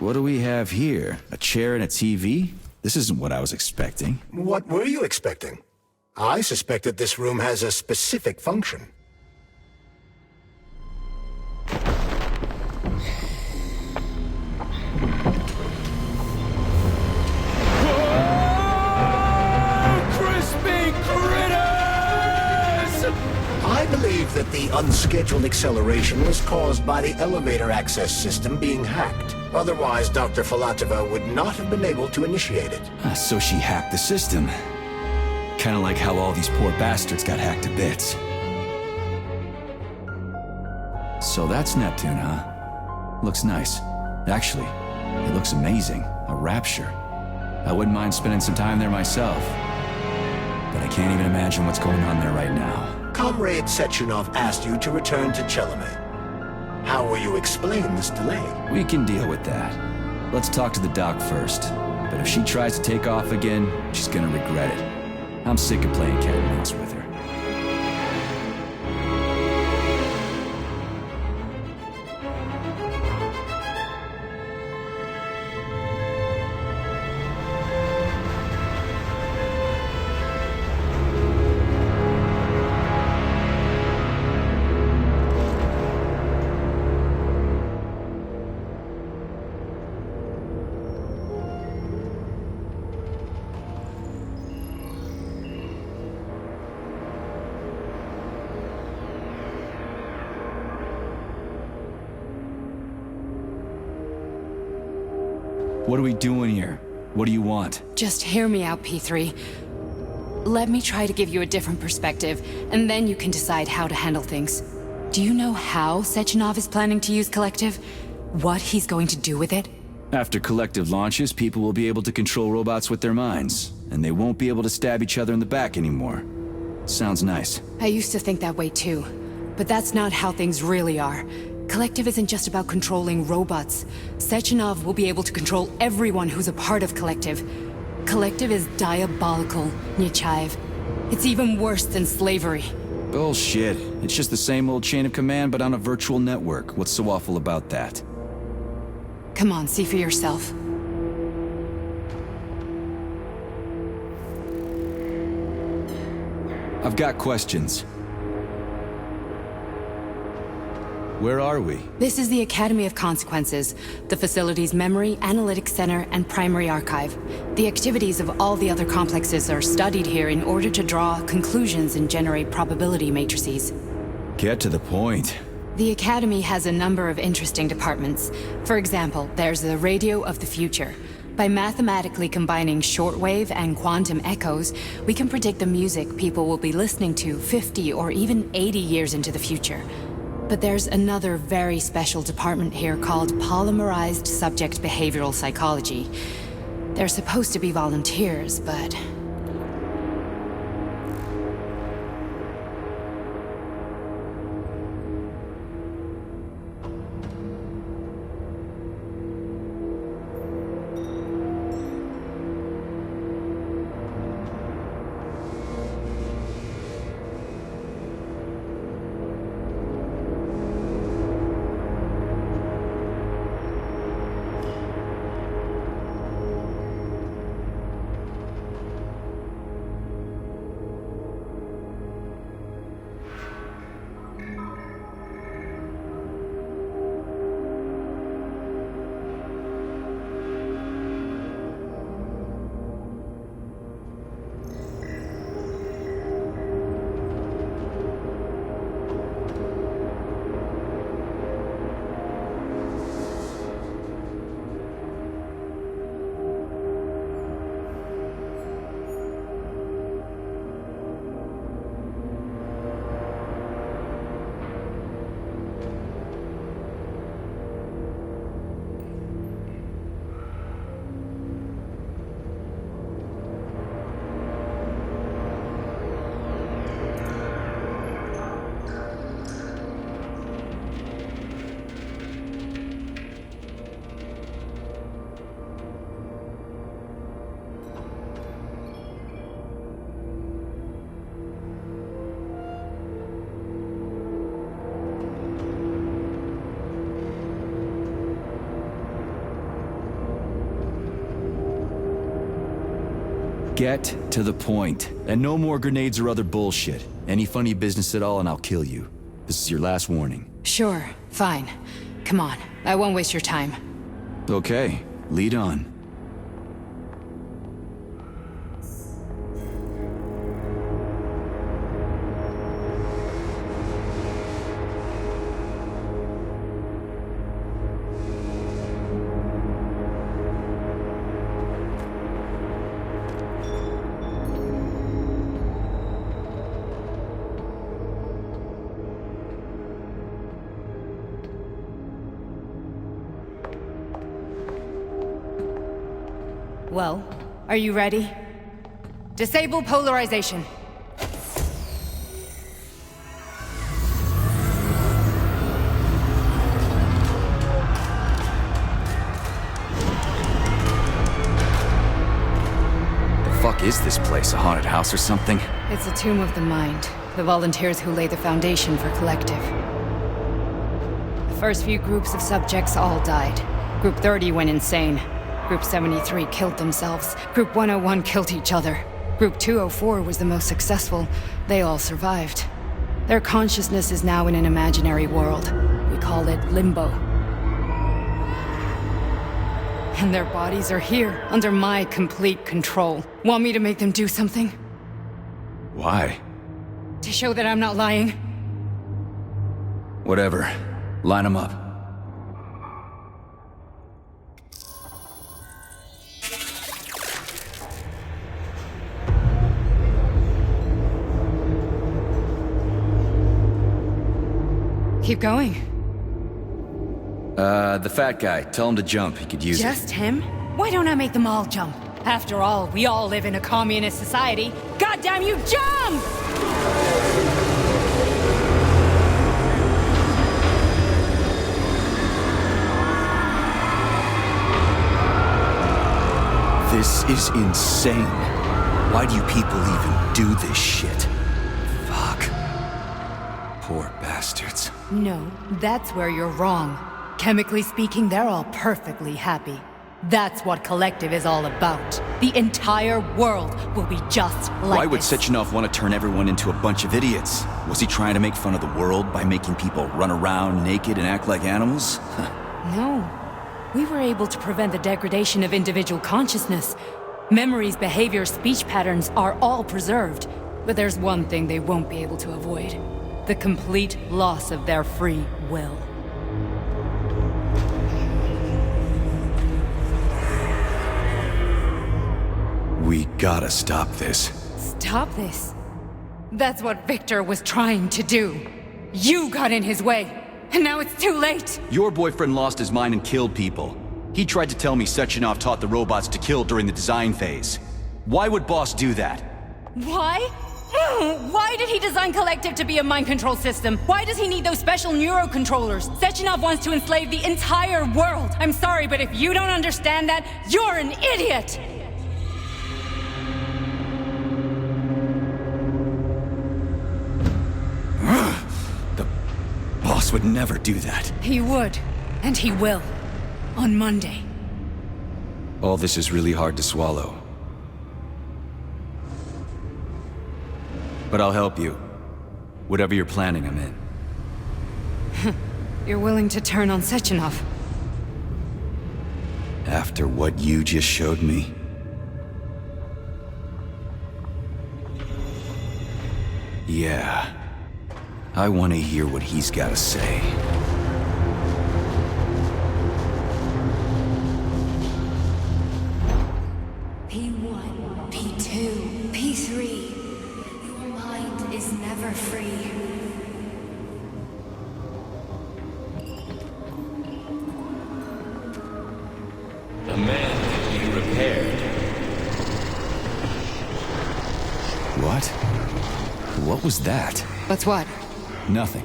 What do we have here? A chair and a TV? This isn't what I was expecting. What were you expecting? I suspected this room has a specific function. I believe that the unscheduled acceleration was caused by the elevator access system being hacked. Otherwise, Dr. Alternativo would not have been able to initiate it. So she hacked the system. Kinda like how all these poor bastards got hacked to bits. So that's Neptune, huh? Looks nice. Actually, it looks amazing. A rapture. I wouldn't mind spending some time there myself. But I can't even imagine what's going on there right now. Comrade Sechenov asked you to return to Chelome. How will you explain this delay? We can deal with that. Let's talk to the doc first. But if she tries to take off again, she's gonna regret it. I'm sick of playing cat and mouse with her. What are we doing here? What do you want? Just hear me out, P3. Let me try to give you a different perspective, and then you can decide how to handle things. Do you know how Sechenov is planning to use Collective? What he's going to do with it? After Collective launches, people will be able to control robots with their minds, and they won't be able to stab each other in the back anymore. Sounds nice. I used to think that way too, but that's not how things really are. Collective isn't just about controlling robots. Sechenov will be able to control everyone who's a part of Collective. Collective is diabolical, Nechayev. It's even worse than slavery. Bullshit. It's just the same old chain of command, but on a virtual network. What's so awful about that? Come on, see for yourself. I've got questions. Where are we? This is the Academy of Consequences, the facility's memory, analytics center, and primary archive. The activities of all the other complexes are studied here in order to draw conclusions and generate probability matrices. Get to the point. The Academy has a number of interesting departments. For example, there's the Radio of the Future. By mathematically combining shortwave and quantum echoes, we can predict the music people will be listening to 50 or even 80 years into the future. But there's another very special department here called Polymerized Subject Behavioral Psychology. They're supposed to be volunteers, but... Get to the point. And no more grenades or other bullshit. Any funny business at all and I'll kill you. This is your last warning. Sure, fine. Come on, I won't waste your time. Okay, lead on. Well, are you ready? Disable polarization. The fuck is this place? A haunted house or something? It's a tomb of the mind. The volunteers who lay the foundation for Collective. The first few groups of subjects all died. Group 30 went insane. Group 73 killed themselves. Group 101 killed each other. Group 204 was the most successful. They all survived. Their consciousness is now in an imaginary world. We call it Limbo. And their bodies are here, under my complete control. Want me to make them do something? Why? To show that I'm not lying? Whatever. Line them up. Keep going. The fat guy. Tell him to jump. He could use it. Just him? Why don't I make them all jump? After all, we all live in a communist society. Goddamn you, jump! This is insane. Why do you people even do this shit? Fuck. Poor bastards. No, that's where you're wrong. Chemically speaking, they're all perfectly happy. That's what Collective is all about. The entire world will be just like Why would this. Sechenov want to turn everyone into a bunch of idiots? Was he trying to make fun of the world by making people run around naked and act like animals? No. We were able to prevent the degradation of individual consciousness. Memories, behaviors, speech patterns are all preserved. But there's one thing they won't be able to avoid. The complete loss of their free will. We gotta stop this. Stop this. That's what Victor was trying to do. You got in his way, and now it's too late. Your boyfriend lost his mind and killed people. He tried to tell me Sechenov taught the robots to kill during the design phase. Why would Boss do that? Why? Why did he design Collective to be a mind control system? Why does he need those special neurocontrollers? Sechenov wants to enslave the entire world. I'm sorry, but if you don't understand that, you're an idiot! The Boss would never do that. He would, and he will. On Monday. All this is really hard to swallow. But I'll help you. Whatever you're planning, I'm in. You're willing to turn on Sechenov? After what you just showed me? Yeah. I want to hear what he's got to say. P1, P2, P3. Your mind is never free. A man can be repaired. What? What was that? What's what? Nothing.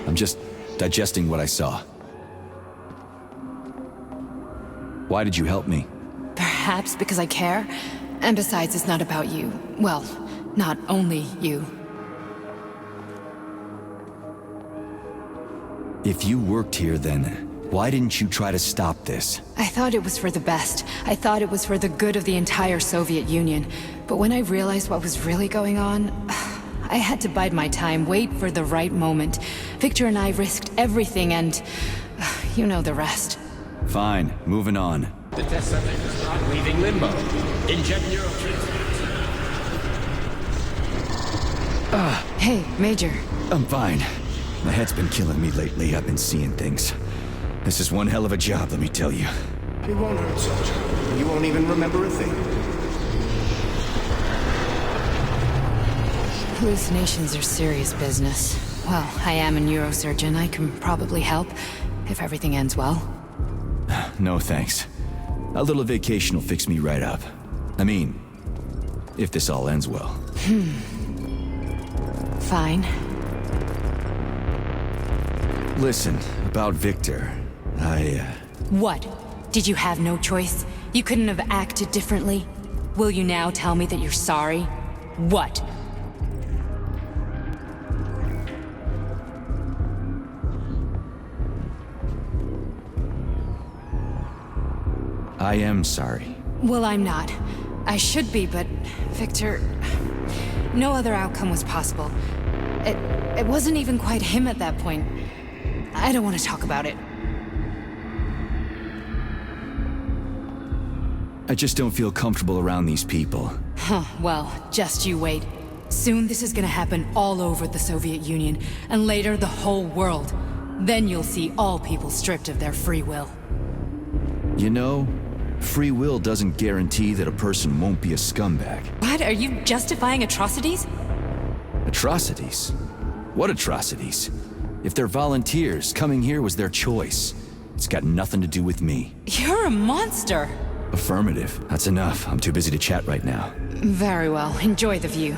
I'm just digesting what I saw. Why did you help me? Perhaps because I care? And besides, it's not about you. Well, not only you. If you worked here, then why didn't you try to stop this? I thought it was for the best. I thought it was for the good of the entire Soviet Union. But when I realized what was really going on, I had to bide my time, wait for the right moment. Victor and I risked everything and... you know the rest. Fine, moving on. The test subject is not leaving limbo. Inject neurotransmitters. Hey, Major. I'm fine. My head's been killing me lately. I've been seeing things. This is one hell of a job, let me tell you. It won't hurt, soldier. You won't even remember a thing. Hallucinations are serious business. Well, I am a neurosurgeon. I can probably help, if everything ends well. No thanks. A little vacation will fix me right up. I mean, if this all ends well. Fine. Listen, about Victor, What? Did you have no choice? You couldn't have acted differently? Will you now tell me that you're sorry? What? I am sorry. Well, I'm not. I should be, but Victor... No other outcome was possible. It wasn't even quite him at that point. I don't want to talk about it. I just don't feel comfortable around these people. Huh, well, just you wait. Soon this is gonna happen all over the Soviet Union, and later the whole world. Then you'll see all people stripped of their free will. You know, free will doesn't guarantee that a person won't be a scumbag. What? Are you justifying atrocities? Atrocities? What atrocities? If they're volunteers, coming here was their choice. It's got nothing to do with me. You're a monster! Affirmative. That's enough. I'm too busy to chat right now. Very well. Enjoy the view.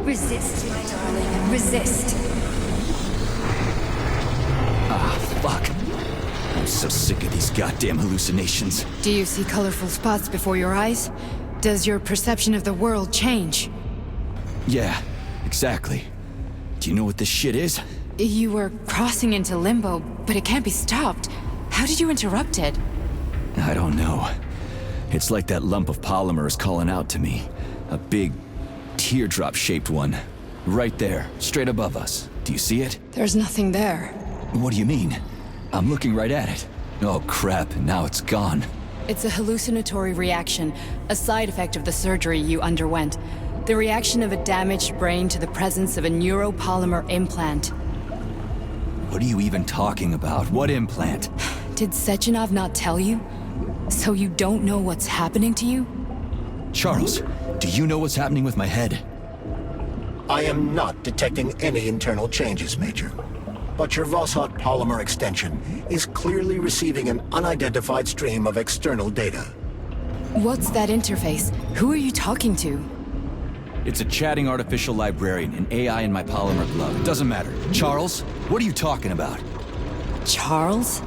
Resist, my darling. Resist. Ah, fuck. I'm so sick of these goddamn hallucinations. Do you see colorful spots before your eyes? Does your perception of the world change? Yeah, exactly. Do you know what this shit is? You were crossing into limbo, but it can't be stopped. How did you interrupt it? I don't know. It's like that lump of polymer is calling out to me. A big, teardrop-shaped one. Right there, straight above us. Do you see it? There's nothing there. What do you mean? I'm looking right at it. Oh crap, now it's gone. It's a hallucinatory reaction, a side effect of the surgery you underwent. The reaction of a damaged brain to the presence of a neuropolymer implant. What are you even talking about? What implant? Did Sechenov not tell you? So you don't know what's happening to you? Charles, do you know what's happening with my head? I am not detecting any internal changes, Major. But your Voskhod polymer extension is clearly receiving an unidentified stream of external data. What's that interface? Who are you talking to? It's a chatting artificial librarian, an AI in my polymer glove. It doesn't matter. Charles, what are you talking about? Charles?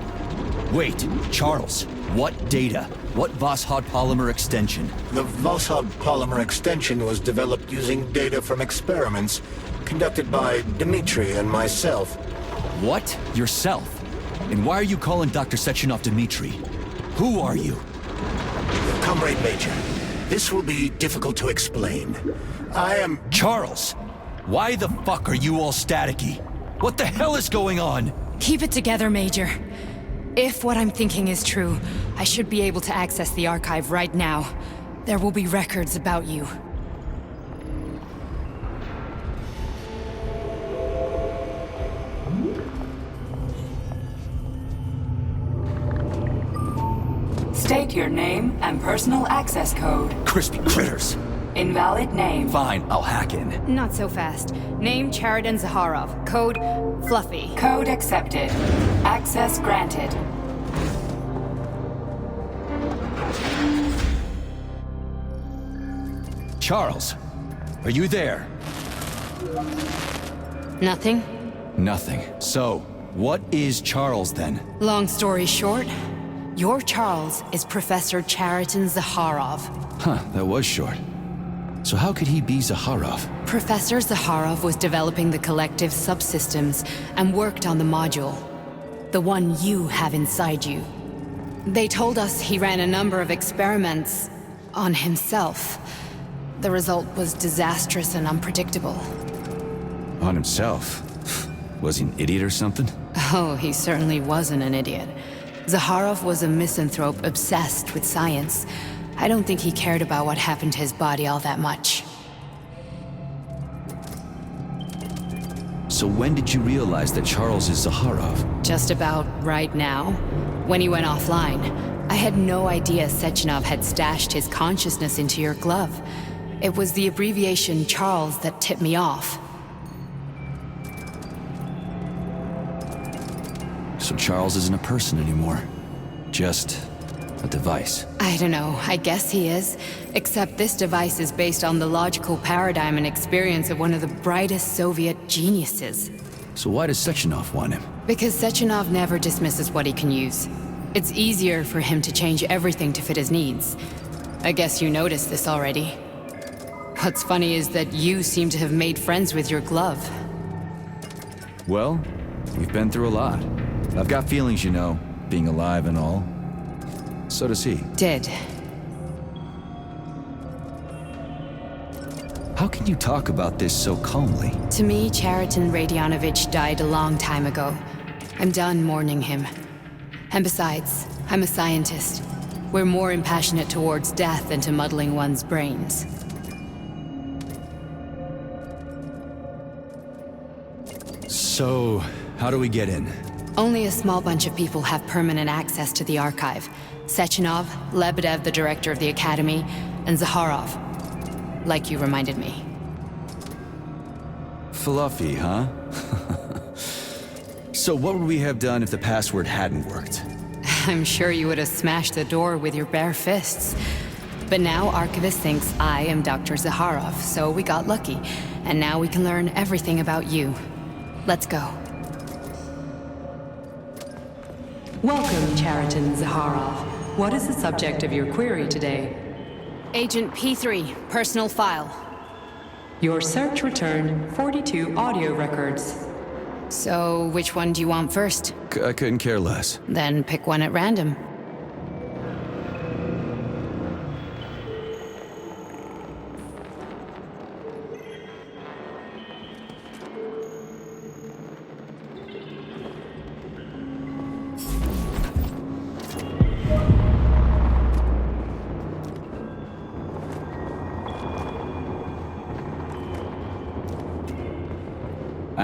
Wait, Charles, what data? What Voskhod polymer extension? The Voskhod polymer extension was developed using data from experiments conducted by Dmitri and myself. What? Yourself? And why are you calling Dr. Sechenov Dmitri? Who are you? Comrade Major, this will be difficult to explain. I am... Charles! Why the fuck are you all staticky? What the hell is going on? Keep it together, Major. If what I'm thinking is true, I should be able to access the archive right now. There will be records about you. Stay indicate your name and personal access code. Crispy critters. Invalid name. Fine, I'll hack in. Not so fast. Name Cheriton Zaharov. Code Fluffy. Code accepted. Access granted. Charles, are you there? Nothing? Nothing. So, what is Charles then? Long story short, your Charles is Professor Cheriton Zaharov. Huh, that was short. So how could he be Zaharov? Professor Zaharov was developing the collective subsystems and worked on the module. The one you have inside you. They told us he ran a number of experiments on himself. The result was disastrous and unpredictable. On himself? Was he an idiot or something? Oh, he certainly wasn't an idiot. Zaharov was a misanthrope obsessed with science. I don't think he cared about what happened to his body all that much. So when did you realize that Charles is Zaharov? Just about right now, when he went offline. I had no idea Sechenov had stashed his consciousness into your glove. It was the abbreviation Charles that tipped me off. So Charles isn't a person anymore. Just a device. I don't know, I guess he is. Except this device is based on the logical paradigm and experience of one of the brightest Soviet geniuses. So why does Sechenov want him? Because Sechenov never dismisses what he can use. It's easier for him to change everything to fit his needs. I guess you noticed this already. What's funny is that you seem to have made friends with your glove. Well, we've been through a lot. I've got feelings, you know, being alive and all. So does he. Did. How can you talk about this so calmly? To me, Cheriton Radionovich died a long time ago. I'm done mourning him. And besides, I'm a scientist. We're more impassionate towards death than to muddling one's brains. So, how do we get in? Only a small bunch of people have permanent access to the archive. Sechenov, Lebedev, the director of the Academy, and Zaharov. Like you reminded me. Fluffy, huh? So what would we have done if the password hadn't worked? I'm sure you would have smashed the door with your bare fists. But now Archivist thinks I am Dr. Zaharov, so we got lucky. And now we can learn everything about you. Let's go. Welcome, Cheriton Zaharov. What is the subject of your query today? Agent P3, personal file. Your search returned 42 audio records. So, which one do you want first? I couldn't care less. Then pick one at random.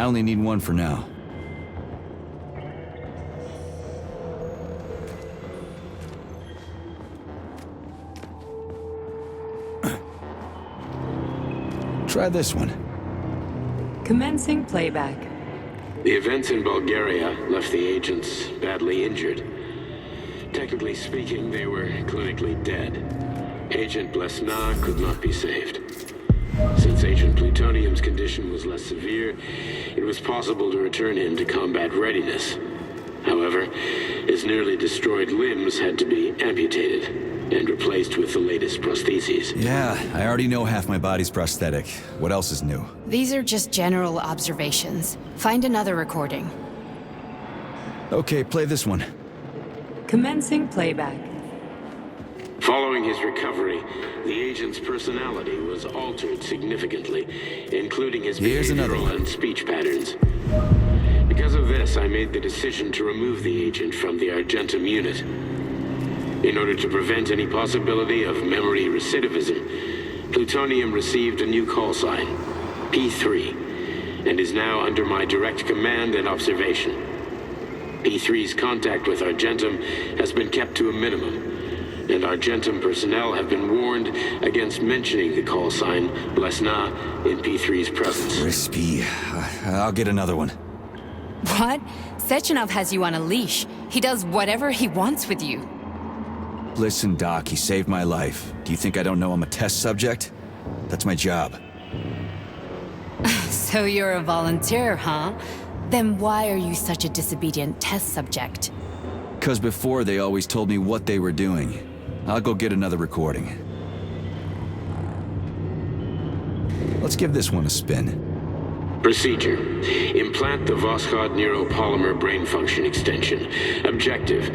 I only need one for now. Try this one. Commencing playback. The events in Bulgaria left the agents badly injured. Technically speaking, they were clinically dead. Agent Blesna could not be saved. Since Agent Plutonium's condition was less severe, it was possible to return him to combat readiness. However, his nearly destroyed limbs had to be amputated and replaced with the latest prostheses. Yeah, I already know half my body's prosthetic. What else is new? These are just general observations. Find another recording. Okay, play this one. Commencing playback. Following his recovery, the agent's personality was altered significantly, including his Here's another behavioral one. and speech patterns. Because of this, I made the decision to remove the agent from the Argentum unit. In order to prevent any possibility of memory recidivism, Plutonium received a new call sign, P3, and is now under my direct command and observation. P3's contact with Argentum has been kept to a minimum, and Argentum personnel have been warned against mentioning the call sign Blesna in P3's presence. Crispy. I'll get another one. What? Sechenov has you on a leash. He does whatever he wants with you. Listen, Doc, he saved my life. Do you think I don't know I'm a test subject? That's my job. So you're a volunteer, huh? Then why are you such a disobedient test subject? 'Cause before they always told me what they were doing. I'll go get another recording. Let's give this one a spin. Procedure. Implant the Voskhod neuropolymer brain function extension. Objective.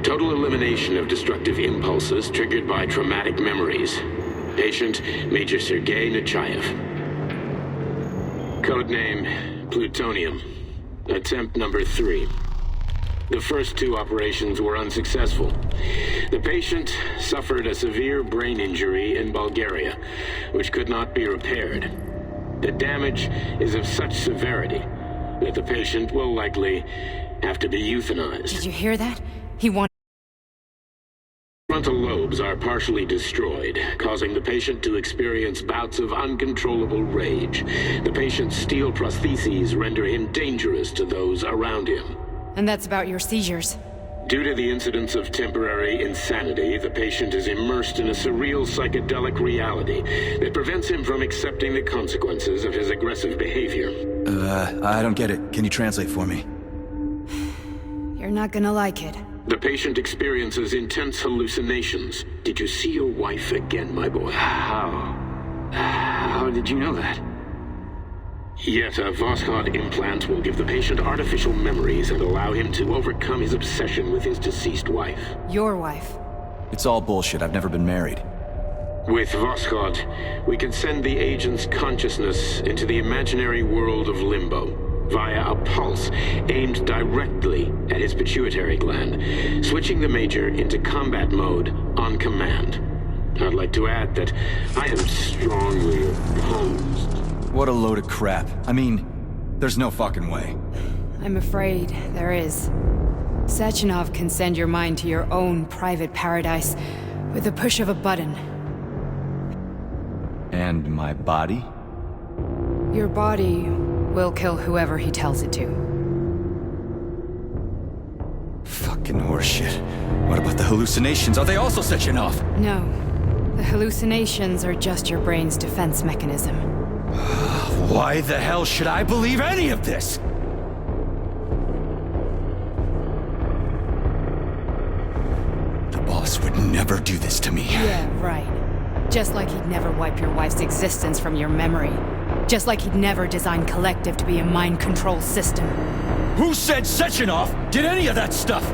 Total elimination of destructive impulses triggered by traumatic memories. Patient, Major Sergei Nechayev. Codename, Plutonium. Attempt number 3. The first 2 operations were unsuccessful. The patient suffered a severe brain injury in Bulgaria, which could not be repaired. The damage is of such severity that the patient will likely have to be euthanized. Did you hear that? He wanted... Frontal lobes are partially destroyed, causing the patient to experience bouts of uncontrollable rage. The patient's steel prostheses render him dangerous to those around him. And that's about your seizures. Due to the incidence of temporary insanity, the patient is immersed in a surreal psychedelic reality that prevents him from accepting the consequences of his aggressive behavior. I don't get it. Can you translate for me? You're not gonna like it. The patient experiences intense hallucinations. Did you see your wife again, my boy? How did you know that? Yet a Voskhod implant will give the patient artificial memories and allow him to overcome his obsession with his deceased wife. Your wife. It's all bullshit. I've never been married. With Voskhod, we can send the agent's consciousness into the imaginary world of limbo via a pulse aimed directly at his pituitary gland, switching the Major into combat mode on command. I'd like to add that I am strongly opposed. What a load of crap. I mean, there's no fucking way. I'm afraid there is. Sechenov can send your mind to your own private paradise with the push of a button. And my body? Your body will kill whoever he tells it to. Fucking horseshit. What about the hallucinations? Are they also Sechenov? No. The hallucinations are just your brain's defense mechanism. Why the hell should I believe any of this? The boss would never do this to me. Yeah, right. Just like he'd never wipe your wife's existence from your memory. Just like he'd never design Collective to be a mind control system. Who said Sechenov did any of that stuff?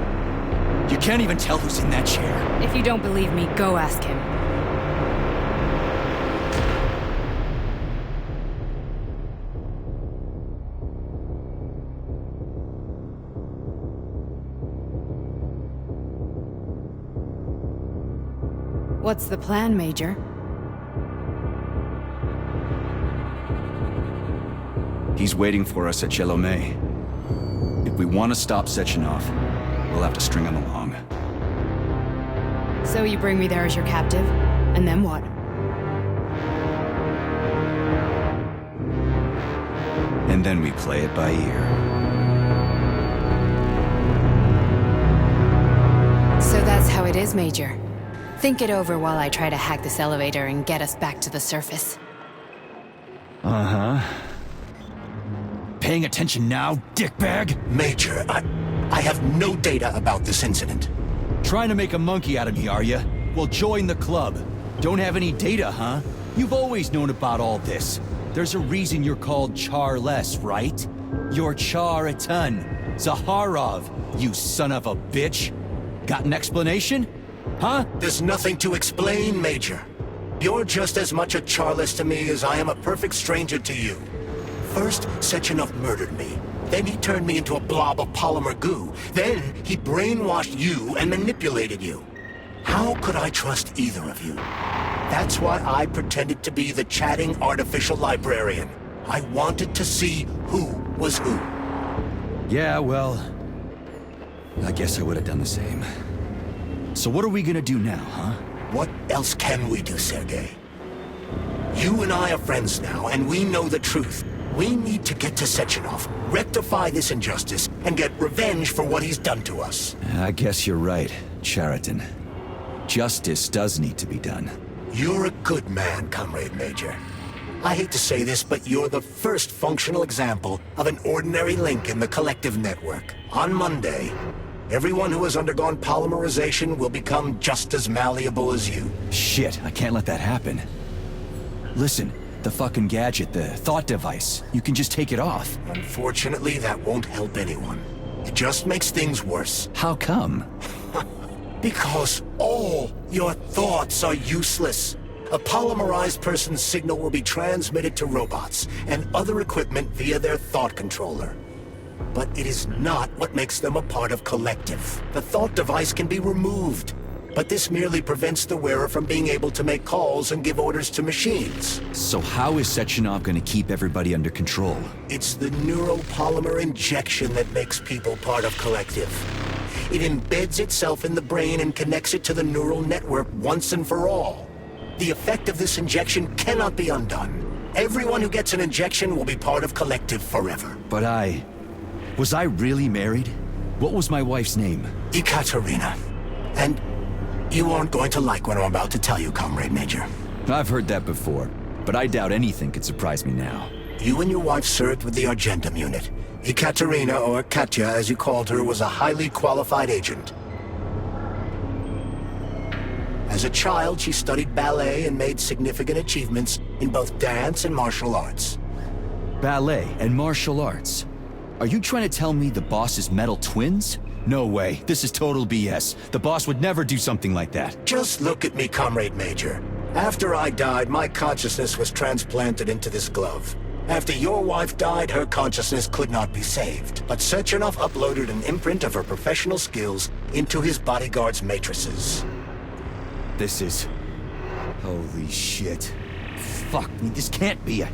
You can't even tell who's in that chair. If you don't believe me, go ask him. What's the plan, Major? He's waiting for us at Chelomey. If we want to stop Sechenov, we'll have to string him along. So you bring me there as your captive, and then what? And then we play it by ear. So that's how it is, Major. Think it over while I try to hack this elevator and get us back to the surface. Uh-huh. Paying attention now, dickbag? Major, I have no data about this incident. Trying to make a monkey out of me, are you? Well, join the club. Don't have any data, huh? You've always known about all this. There's a reason you're called Charless, right? You're Char a ton. Zaharov, you son of a bitch. Got an explanation? Huh? There's nothing to explain, Major. You're just as much a Charless to me as I am a perfect stranger to you. First, Sechenov murdered me. Then he turned me into a blob of polymer goo. Then he brainwashed you and manipulated you. How could I trust either of you? That's why I pretended to be the chatting artificial librarian. I wanted to see who was who. Yeah, well, I guess I would have done the same. So what are we gonna do now, huh? What else can we do, Sergei? You and I are friends now, and we know the truth. We need to get to Sechenov, rectify this injustice, and get revenge for what he's done to us. I guess you're right, Chariton. Justice does need to be done. You're a good man, Comrade Major. I hate to say this, but you're the first functional example of an ordinary link in the collective network. On Monday, everyone who has undergone polymerization will become just as malleable as you. Shit, I can't let that happen. Listen, the fucking gadget, the thought device, you can just take it off. Unfortunately, that won't help anyone. It just makes things worse. How come? Because all your thoughts are useless. A polymerized person's signal will be transmitted to robots and other equipment via their thought controller. But it is not what makes them a part of collective. The thought device can be removed, but this merely prevents the wearer from being able to make calls and give orders to machines. So how is Sechenov gonna keep everybody under control? It's the neuropolymer injection that makes people part of collective. It embeds itself in the brain and connects it to the neural network once and for all. The effect of this injection cannot be undone. Everyone who gets an injection will be part of collective forever. But was I really married? What was my wife's name? Ekaterina. And you aren't going to like what I'm about to tell you, Comrade Major. I've heard that before, but I doubt anything could surprise me now. You and your wife served with the Argentum unit. Ekaterina, or Katya as you called her, was a highly qualified agent. As a child, she studied ballet and made significant achievements in both dance and martial arts. Ballet and martial arts? Are you trying to tell me the boss is metal twins? No way, this is total BS. The boss would never do something like that. Just look at me, Comrade Major. After I died, my consciousness was transplanted into this glove. After your wife died, her consciousness could not be saved. But Sechenov uploaded an imprint of her professional skills into his bodyguard's matrices. This is... holy shit. Fuck me, this can't be a...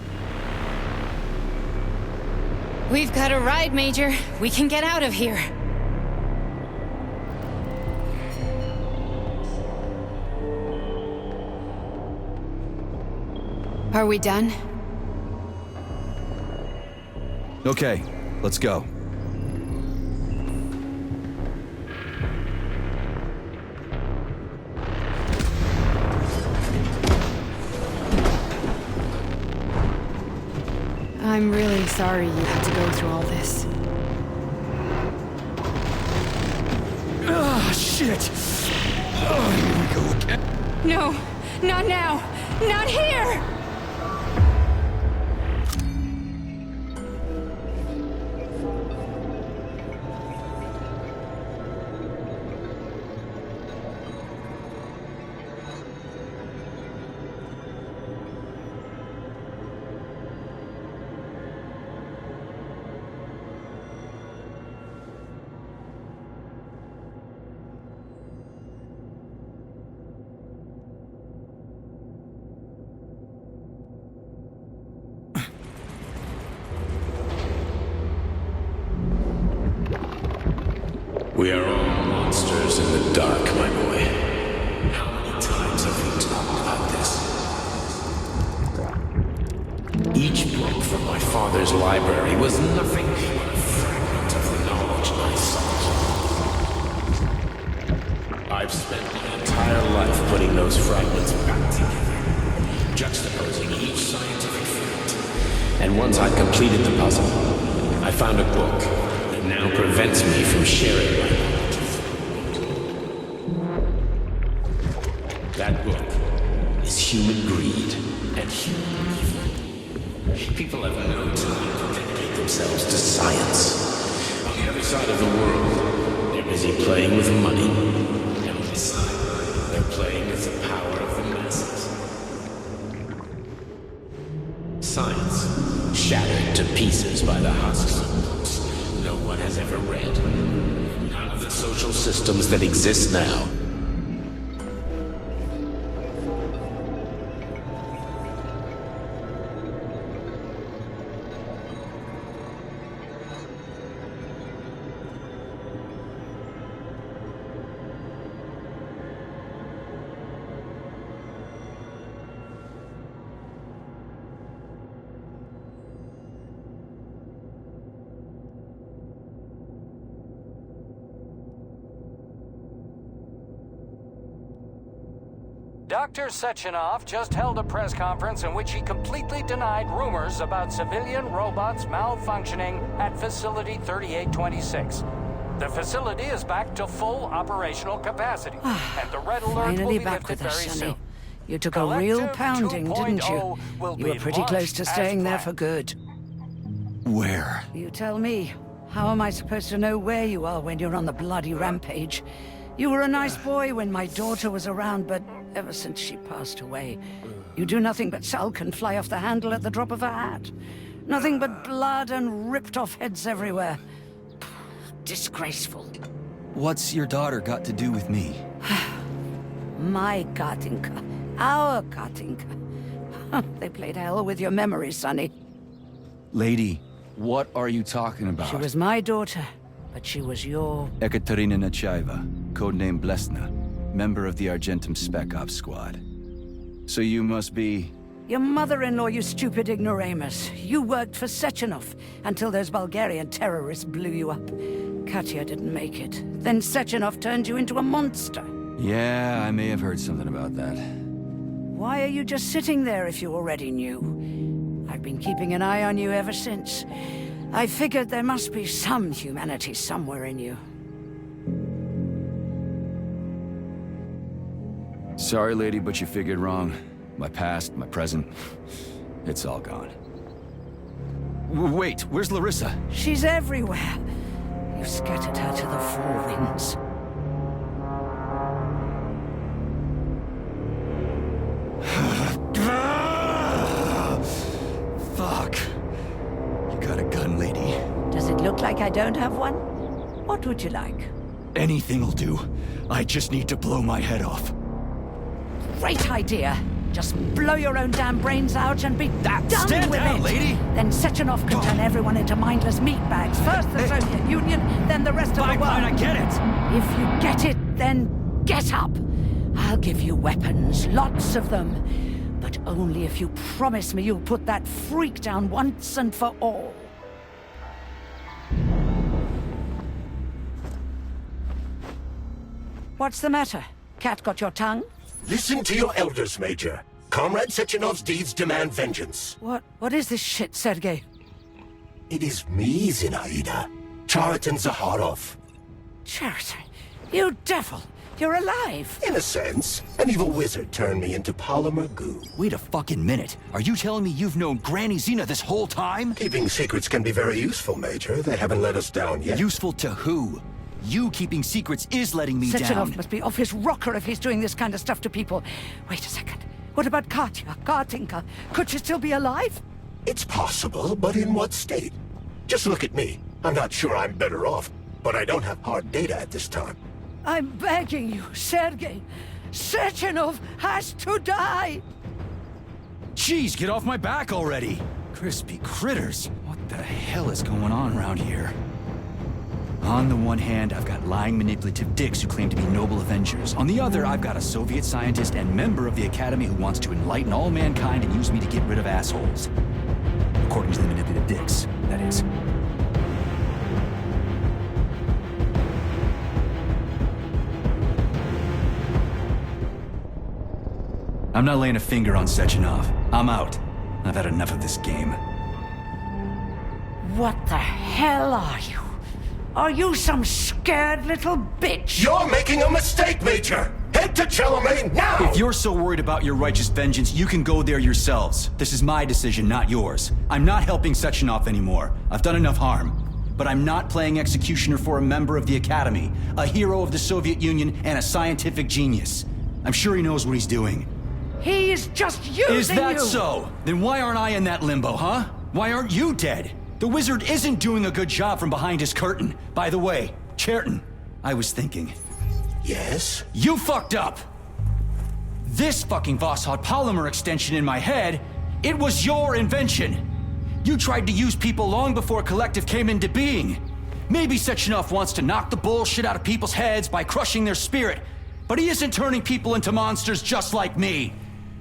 We've got a ride, Major. We can get out of here. Are we done? Okay, let's go. I'm really sorry you had to go through all this. Ah, shit! Oh, here we go again. No, not now! Not here! We are all monsters in the dark, my boy. How many times have we talked about this? Each book from my father's library was nothing but a fragment of the knowledge I sought. I've spent my entire life putting those fragments back together, juxtaposing each scientific fact. And once I'd completed the puzzle, I found a book that now prevents me from sharing my knowledge. That book is human greed and human evil. People have no time to dedicate themselves to science. On the other side of the world, they're busy playing with money. And on this side, they're playing with the power of the masses. Science, shattered to pieces by the husks of books no one has ever read. None of the social systems that exist now. Dr. Sechenov just held a press conference in which he completely denied rumors about civilian robots malfunctioning at Facility 3826. The facility is back to full operational capacity, and the red alert will Finally be back lifted with us, very Sonny. soon. You took a real Collective pounding, didn't you? 2.0 will You be were pretty close to launched staying as there planned. for good. Where? You tell me. How am I supposed to know where you are when you're on the bloody rampage? You were a nice boy when my daughter was around, but ever since she passed away, you do nothing but sulk and fly off the handle at the drop of a hat. Nothing but blood and ripped off heads everywhere. Disgraceful. What's your daughter got to do with me? My Katinka. Our Katinka. They played hell with your memory, Sonny. Lady, what are you talking about? She was my daughter, but she was your... Ekaterina Nechaeva, codename Blesna, member of the Argentum Spec Ops squad. So you must be... Your mother-in-law, you stupid ignoramus. You worked for Sechenov until those Bulgarian terrorists blew you up. Katya didn't make it. Then Sechenov turned you into a monster. Yeah, I may have heard something about that. Why are you just sitting there if you already knew? I've been keeping an eye on you ever since. I figured there must be some humanity somewhere in you. Sorry, lady, but you figured wrong. My past, my present, it's all gone. Wait, where's Larissa? She's everywhere. You scattered her to the four winds. Fuck. You got a gun, lady? Does it look like I don't have one? What would you like? Anything'll do. I just need to blow my head off. Great idea. Just blow your own damn brains out and be done Stand with down, it. lady! Then Sechenov can turn everyone into mindless meatbags. First the Soviet Union, then the rest of the world. Fine, I get it. If you get it, then get up. I'll give you weapons, lots of them. But only if you promise me you'll put that freak down once and for all. What's the matter? Cat got your tongue? Listen to your elders, Major. Comrade Sechenov's deeds demand vengeance. What is this shit, Sergei? It is me, Zinaida. Chariton Zaharov. Chariton, you devil! You're alive! In a sense, an evil wizard turned me into polymer goo. Wait a fucking minute. Are you telling me you've known Granny Xena this whole time? Keeping secrets can be very useful, Major. They haven't let us down yet. Useful to who? You keeping secrets is letting me Sechenov down. must be off his rocker if he's doing this kind of stuff to people. Wait a second. What about Katya, Katinka? Could she still be alive? It's possible, but in what state? Just look at me. I'm not sure I'm better off, but I don't have hard data at this time. I'm begging you, Sergei. Sechenov has to die! Jeez, get off my back already! Crispy critters. What the hell is going on around here? On the one hand, I've got lying, manipulative dicks who claim to be noble avengers. On the other, I've got a Soviet scientist and member of the Academy who wants to enlighten all mankind and use me to get rid of assholes. According to the manipulative dicks, that is. I'm not laying a finger on Sechenov. I'm out. I've had enough of this game. What the hell are you? Are you some scared little bitch? You're making a mistake, Major! Head to Chelomane now! If you're so worried about your righteous vengeance, you can go there yourselves. This is my decision, not yours. I'm not helping Sechenov anymore. I've done enough harm. But I'm not playing executioner for a member of the Academy, a hero of the Soviet Union, and a scientific genius. I'm sure he knows what he's doing. He's just using you! Is that so? Then why aren't I in that limbo, huh? Why aren't you dead? The wizard isn't doing a good job from behind his curtain. By the way, Chariton, I was thinking. Yes? You fucked up! This fucking Voskhod polymer extension in my head, it was your invention! You tried to use people long before Collective came into being. Maybe Sechenov wants to knock the bullshit out of people's heads by crushing their spirit, but he isn't turning people into monsters just like me.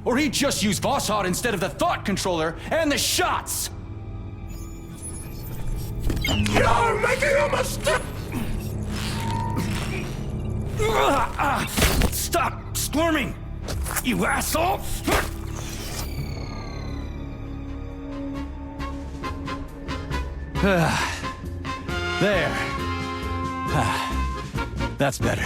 Or he'd just use Voskhod instead of the thought controller and the shots! You're making a mistake! Stop squirming! You asshole! There. That's better.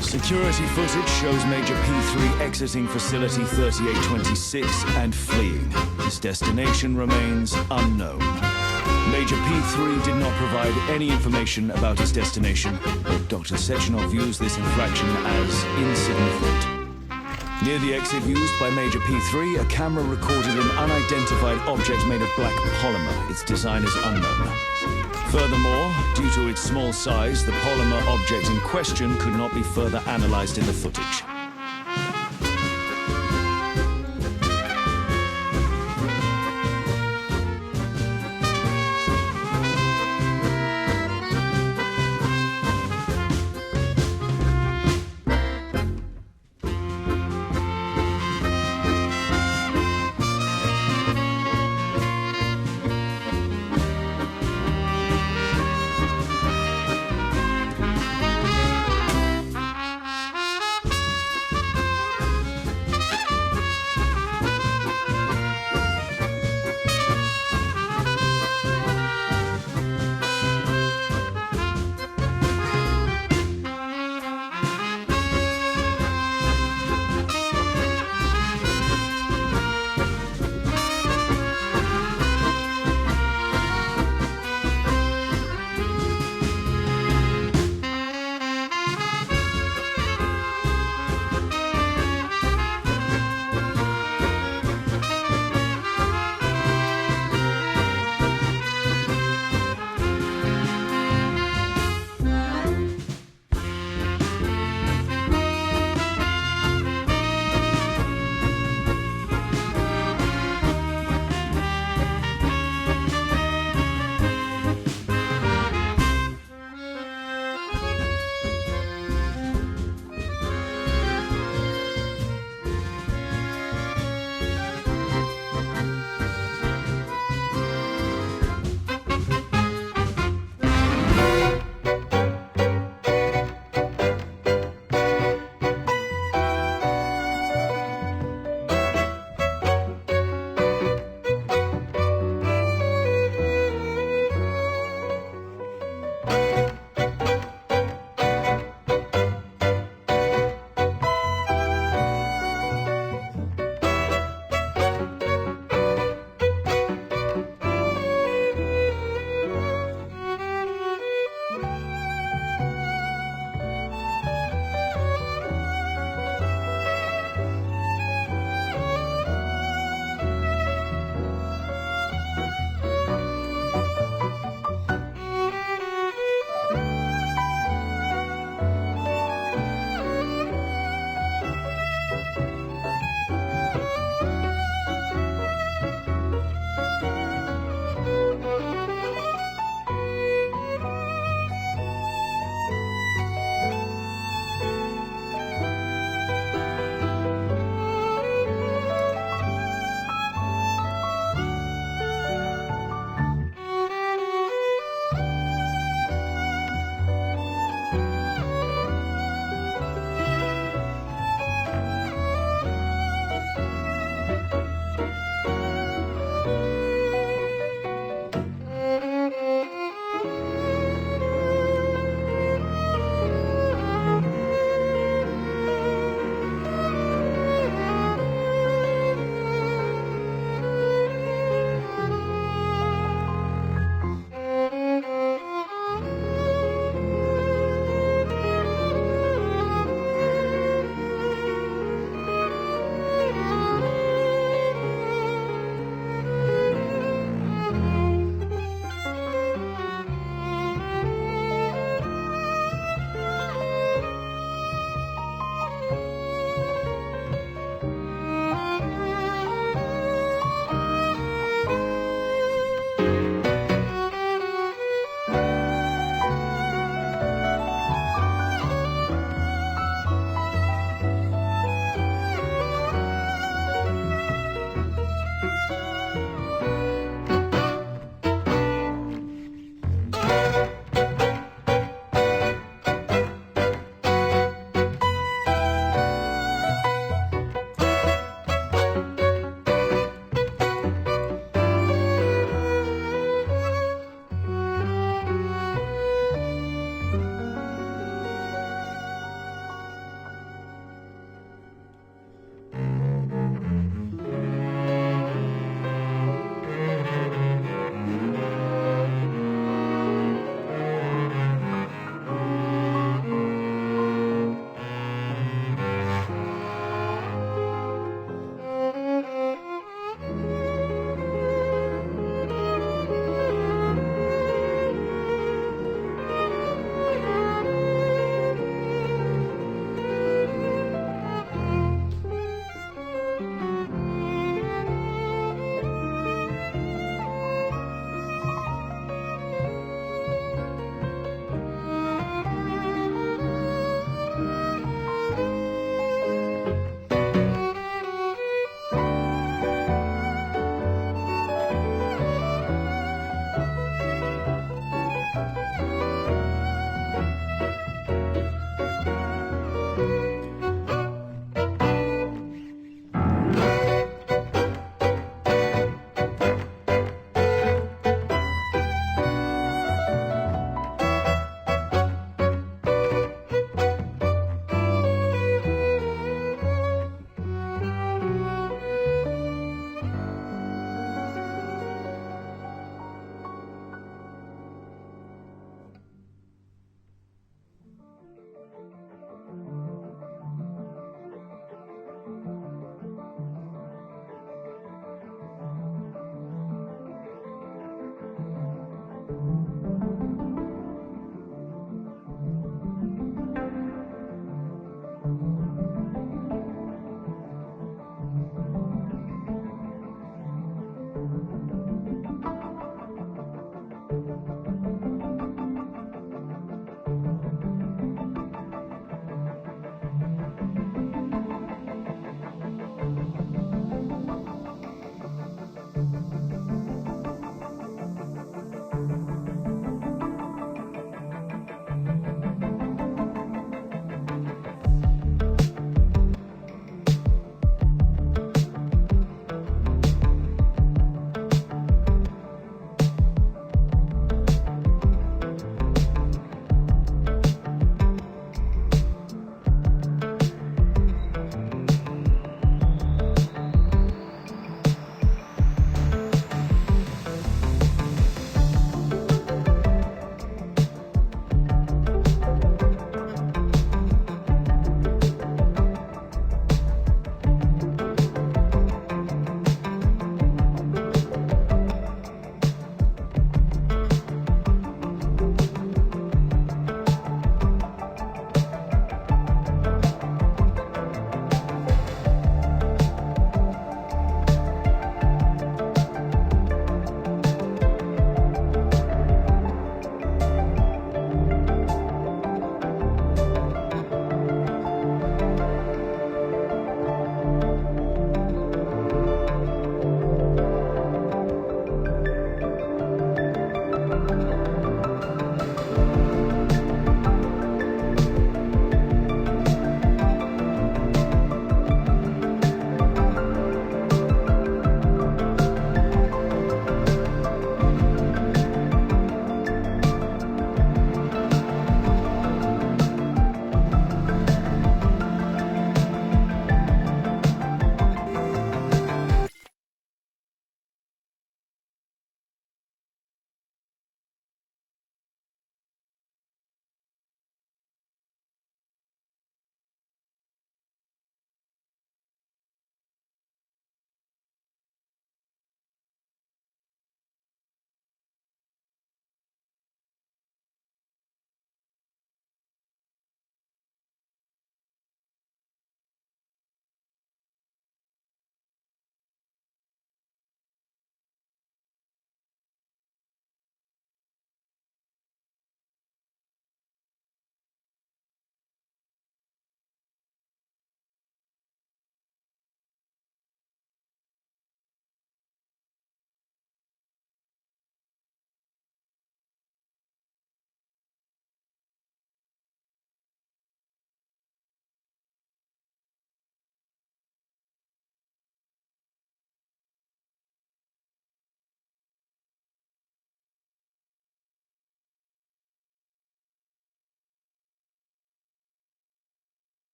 Security footage shows Major P3 exiting Facility 3826 and fleeing. His destination remains unknown. Major P3 did not provide any information about his destination, but Dr. Sechenov views this infraction as insignificant. Near the exit used by Major P3, a camera recorded an unidentified object made of black polymer. Its design is unknown. Furthermore, due to its small size, the polymer object in question could not be further analyzed in the footage.